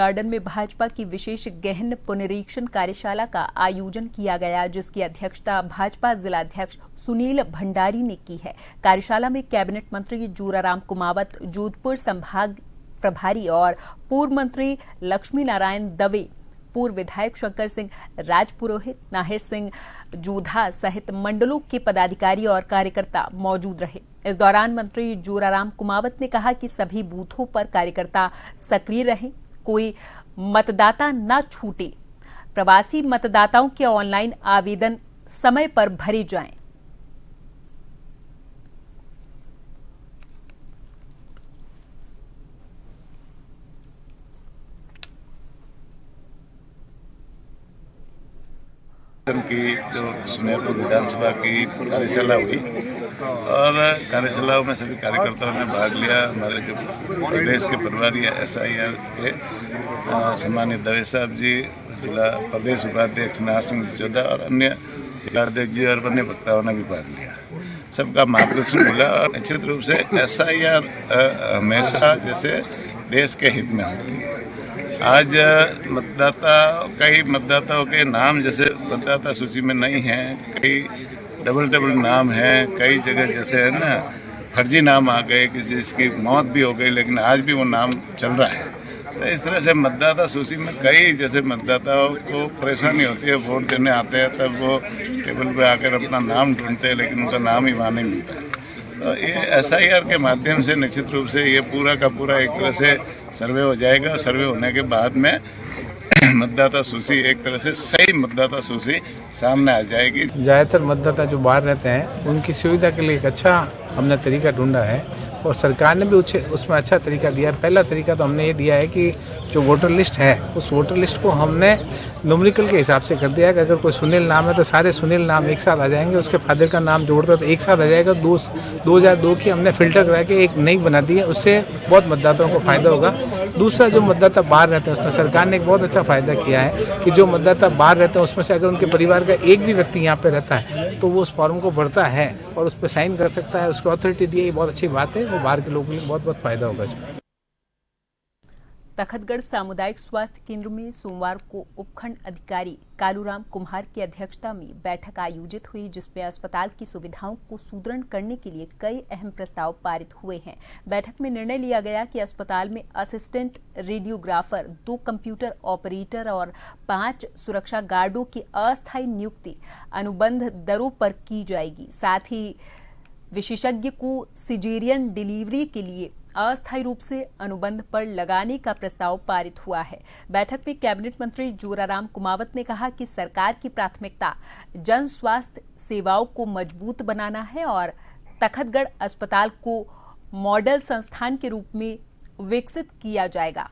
Garden में भाजपा की विशेष गहन पुनरीक्षण कार्यशाला का आयोजन किया गया, जिसकी अध्यक्षता भाजपा जिलाध्यक्ष सुनील भंडारी ने की है। कार्यशाला में कैबिनेट मंत्री जोराराम कुमावत, जोधपुर संभाग प्रभारी और पूर्व मंत्री लक्ष्मी नारायण दवे, पूर्व विधायक शंकर सिंह राजपुरोहित, नाहिर सिंह जोधा सहित मंडलों के पदाधिकारी और कार्यकर्ता मौजूद रहे। इस दौरान मंत्री जोराराम कुमावत ने कहा कि सभी बूथों पर कार्यकर्ता सक्रिय रहें, कोई मतदाता न छूटे, प्रवासी मतदाताओं के ऑनलाइन आवेदन समय पर भरे जाएं। की जो सुमेरपुर विधानसभा की कार्यशाला हुई और कार्यशालाओं में सभी कार्यकर्ताओं ने भाग लिया। हमारे जो प्रदेश के प्रभारी SIR के सम्मानित दवे साहब जी, जिला प्रदेश उपाध्यक्ष नाहिर सिंह जोधा और अन्य जिलाध्यक्ष जी और अन्य वक्ताओं ने भी भाग लिया। सबका मार्गदर्शन मिला और निश्चित रूप से SIR हमेशा जैसे देश के हित में होती है। आज कई मतदाताओं के नाम जैसे मतदाता सूची में नहीं हैं, कई डबल नाम हैं, कई जगह जैसे है ना फर्जी नाम आ गए, किसी जिसकी मौत भी हो गई लेकिन आज भी वो नाम चल रहा है। तो इस तरह से मतदाता सूची में कई जैसे मतदाताओं को परेशानी होती है, वोट देने आते हैं तब वो टेबल पे आकर अपना नाम ढूंढते हैं लेकिन उनका नाम ही वहाँ नहीं मिलता है। तो ये SIR के माध्यम से निश्चित रूप से ये पूरा का पूरा एक तरह से सर्वे हो जाएगा। सर्वे होने के बाद में मतदाता सूची एक तरह से सही मतदाता सूची सामने आ जाएगी। ज़्यादातर मतदाता जो बाहर रहते हैं उनकी सुविधा के लिए एक अच्छा हमने तरीका ढूंढा है और सरकार ने भी उसमें अच्छा तरीका दिया है। पहला तरीका तो हमने ये दिया है कि जो वोटर लिस्ट है उस वोटर लिस्ट को हमने न्यूमेरिकल के हिसाब से कर दिया है कि अगर कोई सुनील नाम है तो सारे सुनील नाम एक साथ आ जाएंगे, उसके फादर का नाम जोड़ता तो एक साथ आ जाएगा। 2002 की हमने फिल्टर करा के एक नई बना दी है, उससे बहुत मतदाताओं को फायदा होगा। दूसरा, जो मतदाता बाहर रहते हैं उसमें सरकार ने एक बहुत अच्छा फायदा किया है कि जो मतदाता बाहर रहते हैं उसमें से अगर उनके परिवार का एक भी व्यक्ति यहाँ पे रहता है तो वो उस फॉर्म को भरता है और उस पर साइन कर सकता है, उसको अथॉरिटी दी है। ये बहुत अच्छी बात है, वो बाहर के लोगों के लिए बहुत फायदा होगा इसमें। तखतगढ़ सामुदायिक स्वास्थ्य केंद्र में सोमवार को उपखंड अधिकारी कालूराम कुम्हार की अध्यक्षता में बैठक आयोजित हुई, जिसमें अस्पताल की सुविधाओं को सुदृढ़ करने के लिए कई अहम प्रस्ताव पारित हुए हैं। बैठक में निर्णय लिया गया कि अस्पताल में असिस्टेंट रेडियोग्राफर, 2 कंप्यूटर ऑपरेटर और 5 सुरक्षा गार्डों की अस्थायी नियुक्ति अनुबंध दरों पर की जाएगी। साथ ही विशेषज्ञ को सिजेरियन डिलीवरी के लिए अस्थायी रूप से अनुबंध पर लगाने का प्रस्ताव पारित हुआ है। बैठक में कैबिनेट मंत्री जोराराम कुमावत ने कहा कि सरकार की प्राथमिकता जन स्वास्थ्य सेवाओं को मजबूत बनाना है और तखतगढ़ अस्पताल को मॉडल संस्थान के रूप में विकसित किया जाएगा।